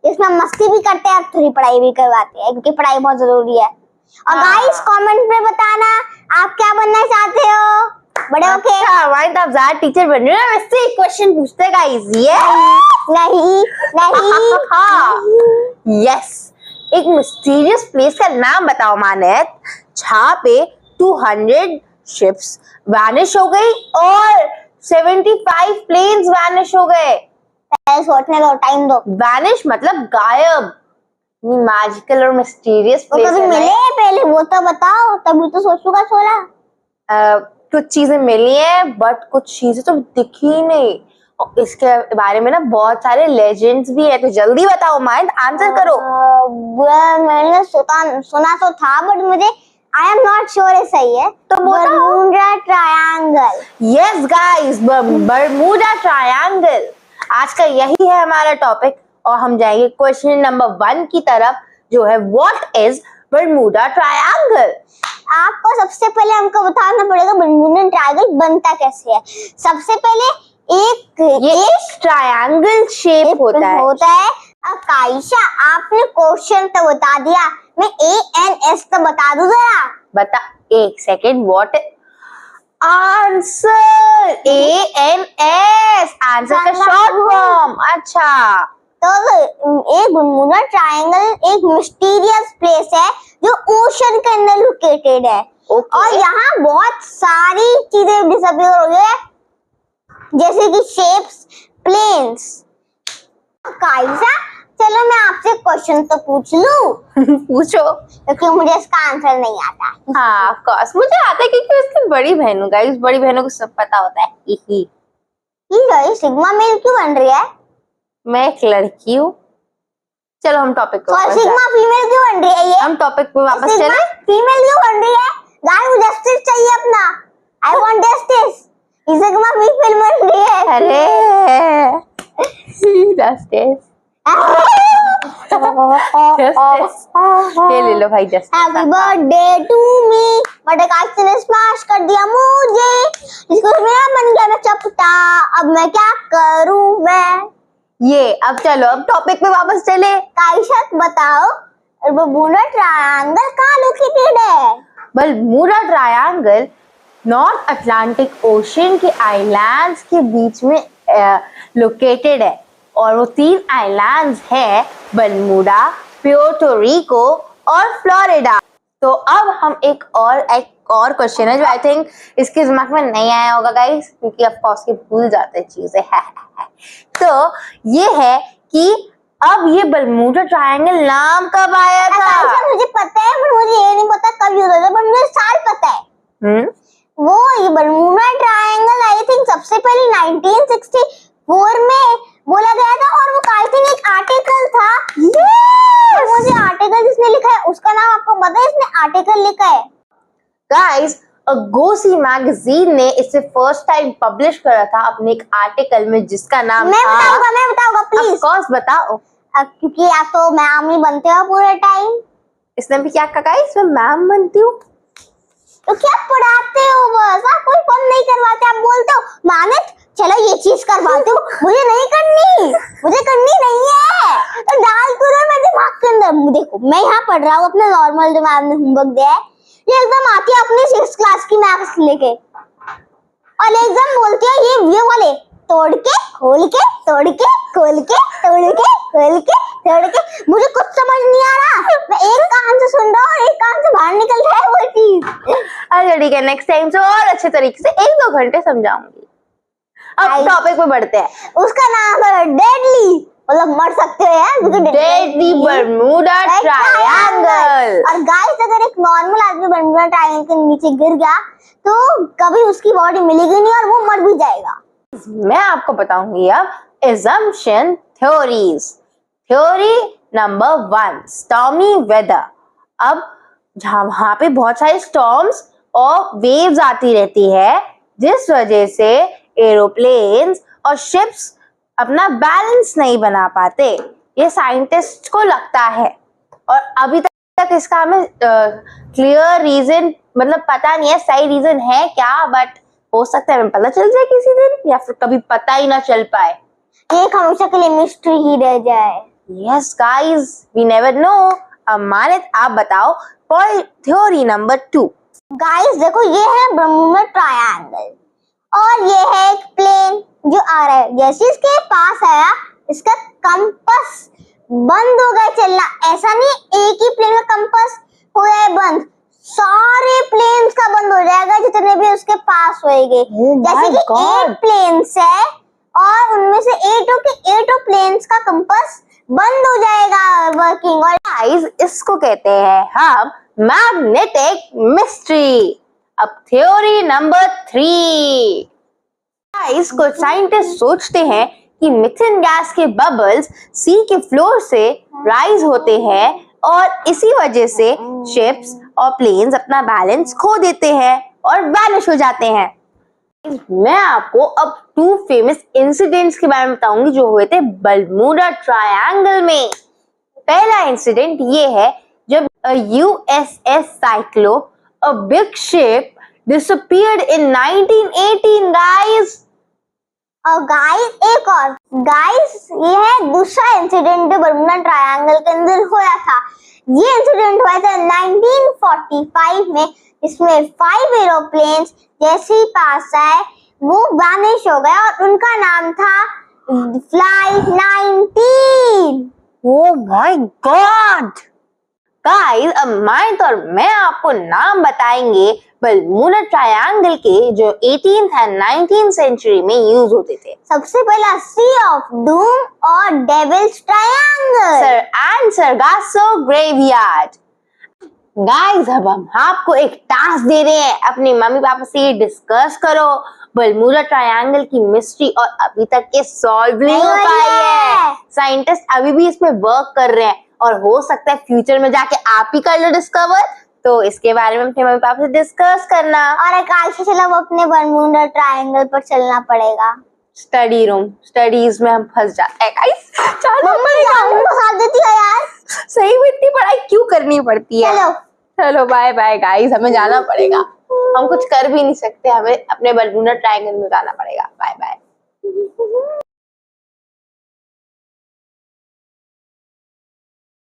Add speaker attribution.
Speaker 1: इसमें मस्ती भी करते हैं और थोड़ी पढ़ाई भी करवाते हैं, क्योंकि पढ़ाई बहुत जरूरी है। और गाइस कमेंट में बताना आप क्या बनना चाहते हो बड़े होके।
Speaker 2: माइंड आप ज़्यादा टीचर बन रहे हो, वैसे एक क्वेश्चन पूछते गाइस। ये
Speaker 1: नहीं
Speaker 2: यस, एक मिस्टीरियस प्लेस का नाम बताओ मानत, जहाँ पे 200 शिप्स वैनिश हो गई और 75 प्लेन्स वैनिश हो गए।
Speaker 1: सोचने दो, टाइम दो।
Speaker 2: वैनिश मतलब गायब। मैजिकल और मिस्टीरियस प्लेस
Speaker 1: कभी मिले पहले वो तो बताओ, तभी तो सोचूंगा थोड़ा।
Speaker 2: कुछ चीजें मिली हैं बट कुछ चीजें तो दिखी ही नहीं, और इसके बारे में ना बहुत सारे लेजेंड्स भी है। तो जल्दी बताओ माइंड, आंसर करो।
Speaker 1: मैंने सुना तो था बट मुझे आई एम नॉट श्योर ये सही है। तो Bermuda triangle.
Speaker 2: Yes guys, Bermuda triangle आज का यही है हमारा टॉपिक, और हम जाएंगे क्वेश्चन नंबर 1 की तरफ, जो है व्हाट इज बरमूडा ट्रायंगल।
Speaker 1: आपको सबसे पहले हमको बताना पड़ेगा बरमूडा ट्रायंगल बनता कैसे है। सबसे पहले एक
Speaker 2: ट्रायंगल शेप होता है।
Speaker 1: कायशा आपने क्वेश्चन तो बता दिया, मैं ANS तो बता दूं जरा।
Speaker 2: बता, एक second, what answer? ANS answer का शॉर्ट फॉर्म। अच्छा,
Speaker 1: तो एक बरमूडा ट्रायंगल एक मिस्टीरियस प्लेस है जो ओशन के अंदर लोकेटेड है। और यहाँ बहुत सारी चीजें डिसअपीयर हो गई है, जैसे कि शेप्स, प्लेन्स। कायसा चलो मैं आपसे क्वेश्चन तो पूछ लूं।
Speaker 2: पूछो,
Speaker 1: क्योंकि मुझे इसका आंसर नहीं आता।
Speaker 2: हाँ ऑफ कोर्स मुझे आता है, क्योंकि उसकी बड़ी बहन हूँ गाइस, बड़ी बहनों को सब पता होता है।
Speaker 1: सिग्मा मेल क्यों बन रही है?
Speaker 2: मैं एक लड़की हूँ। चलो हम टॉपिक पे वापस
Speaker 1: सिग्मा फीमेल क्यों बन रही है ये?
Speaker 2: हम टॉपिक पे वापस चले।
Speaker 1: फीमेल क्यों बन रही है? गाइस मुझे जस्टिस चाहिए अपना। I want justice. Sigma female बन रही है।
Speaker 2: अरे जस्टिस ये ले लो भाई justice.
Speaker 1: Happy birthday to me. But काश ने स्मैश कर दिया मुझे, इसको मेरा मन गया मैं चपटा, अब मैं क्या करूं मैं।
Speaker 2: ये अब चलो अब टॉपिक पे वापस चले।
Speaker 1: कायशा बताओ बरमूडा ट्रायंगल कहाँ लोकेटेड है?
Speaker 2: Bermuda triangle north Atlantic ocean के आइलैंड्स के बीच में लोकेटेड है, और वो 3 आइलैंड्स है बरमूडा, प्यूर्टो रिको और फ्लोरिडा। तो अब हम एक और क्वेश्चन है जो आई थिंक इसके दिमाग में नहीं आया होगा गाइस, क्योंकि ऑफ कोर्स ये भूल जाते चीजें है। तो ये है कि अब ये बरमूडा ट्रायंगल नाम कब आया था?
Speaker 1: मुझे पता है पर मुझे ये नहीं पता कब यूज होता है, पर मुझे साल पता है। वो ये बरमूडा ट्रायंगल आई थिंक सबसे पहले 1964 में बोला गया था, और वो आई थिंक एक आर्टिकल था। मुझे आर्टिकल जिसने लिखा है उसका नाम आपको पता है? इसने आर्टिकल लिखा है
Speaker 2: गाइस, अगोसी मैगजीन ने इसे फर्स्ट टाइम पब्लिश करा था अपने एक आर्टिकल में, जिसका नाम
Speaker 1: मैं बताऊंगा प्लीज।
Speaker 2: ऑफ कोर्स बताओ।
Speaker 1: क्योंकि आप तो मैम ही बनते हो पूरे टाइम।
Speaker 2: इसने भी क्या कहा? इसमें मैम बनती हूँ
Speaker 1: तो क्या पढ़ाते हो? बस आप कोई फन नहीं करवाते, आप बोलते हो मानत चलो ये चीज करवाती हूँ, मुझे नहीं करनी, मुझे करनी नहीं है, तो डाल करो मेरे दिमाग के अंदर। देखो मैं यहाँ पढ़ रहा हूँ अपना नॉर्मल जो मैम ने होमवर्क दिया है, ये एकदम आती है अपनी 6th क्लास की मैथ्स लेके, और एकदम बोलती है ये वाले तोड़ के खोल के तोड़ के खोल के तोड़ के खोल के तोड़ के। मुझे कुछ समझ नहीं आ रहा, मैं एक कान से सुन रहा हूँ और एक कान से बाहर निकल रहा है वो चीज।
Speaker 2: अच्छा ठीक है, नेक्स्ट टाइम से और अच्छे तरीके से 1-2 घंटे समझाऊंगी। अब टॉपिक पे बढ़ते हैं।
Speaker 1: उसका नाम है डेडली, मतलब मर सकते हो यार,
Speaker 2: डेडली बरमूडा ट्रायंगल।
Speaker 1: और गाइस अगर एक नॉर्मल आदमी बरमूडा ट्रायंगल के नीचे गिर गया तो कभी उसकी बॉडी मिलेगी नहीं और वो मर भी जाएगा।
Speaker 2: मैं आपको बताऊंगी अब assumption theories। Theory number 1, stormy weather. अब वहां पे बहुत सारे स्टॉर्म्स और वेव्स आती रहती है, जिस वजह से एरोप्लेन्स और शिप्स अपना बैलेंस नहीं बना पाते, ये साइंटिस्ट को लगता है। और अभी तक इसका हमें क्लियर रीजन मतलब पता नहीं है, सही रीजन है क्या, बट हो सकता है हमें पता चल जाए किसी दिन, या फिर कभी पता ही ना चल पाए।
Speaker 1: एक हमेशा के लिए मिस्ट्री ही रह जाए।
Speaker 2: Yes guys, we never know. अब मानित आप बताओ थ्योरी नंबर 2।
Speaker 1: गाइस देखो, ये है बर्मुडा ट्रायंगल और ये है एक प्लेन जो आ रहा है। जैसे इसके पास आया, इसका कंपास बंद हो गया चलना। ऐसा नहीं एक ही प्लेन का कंपास हो जाए बंद, सारे प्लेन्स का बंद हो जाएगा जितने भी उसके पास होएंगे। जैसे कि 8 प्लेन्स है और उनमें से 8 प्लेन्स का कंपास बंद हो जाएगा वर्किंग। और
Speaker 2: गाइस इसको कहते हैं हम मैग्नेटिक मिस्ट्री। अब थ्योरी नंबर 3। गाइस कुछ साइंटिस्ट सोचते हैं कि मीथेन गैस के बबल्स सी के फ्लोर से राइज होते हैं और इसी वजह से शिप्स और प्लेन्स अपना बैलेंस खो देते हैं और वैनिश हो जाते हैं। मैं आपको अब 2 फेमस इंसिडेंट्स के बारे में बताऊंगी जो हुए थे बर्मुडा ट्रायंगल में। पहला इंसिडेंट ये है जब USS Cyclops, a big ship, disappeared in 1918 guys।
Speaker 1: और गाइस एक और गाइस, ये है दूसरा इंसिडेंट जो बर्मुडा ट्रायंगल के अंदर हुआ था। ये इंसिडेंट हुआ था 1945 में, इसमें 5 एरोप्लेन्स जैसे ही पास आए वो वैनिश हो गया और उनका नाम था flight 19।
Speaker 2: Oh my God! Guys अब माइंड और मैं आपको नाम बताएंगे बर्मुडा ट्रायंगल के जो 18th एंड 19th सेंचुरी में यूज होते थे।
Speaker 1: सबसे पहला सी ऑफ डूम और devil's triangle,
Speaker 2: sir and Sargasso graveyard. Guys अब हम आपको एक टास्क दे रहे हैं, अपने मम्मी पापा से ये डिस्कस करो बर्मुडा ट्रायंगल की मिस्ट्री और अभी तक ये सॉल्व नहीं हो पाई है। साइंटिस्ट अभी भी इस पे वर्क कर रहे हैं और हो सकता है फ्यूचर में जाके आप ही कर लो डिस्कवर। तो इसके बारे में अपने मम्मी पापा से डिस्कस करना। और
Speaker 1: आकाश से चला वो अपने बर्मुडा ट्रायंगल पर चलना पड़ेगा।
Speaker 2: स्टडी रूम स्टडीज में हम फंस जाते हैं गाइस। चलो
Speaker 1: मम्मी साथ देती है यार,
Speaker 2: सही में इतनी पढ़ाई क्यों करनी पड़ती है। चलो बाय बाय गाइस, हमें जाना पड़ेगा। हम कुछ कर भी नहीं सकते, हमें अपने बर्मुडा ट्रायंगल में जाना पड़ेगा। Bye bye.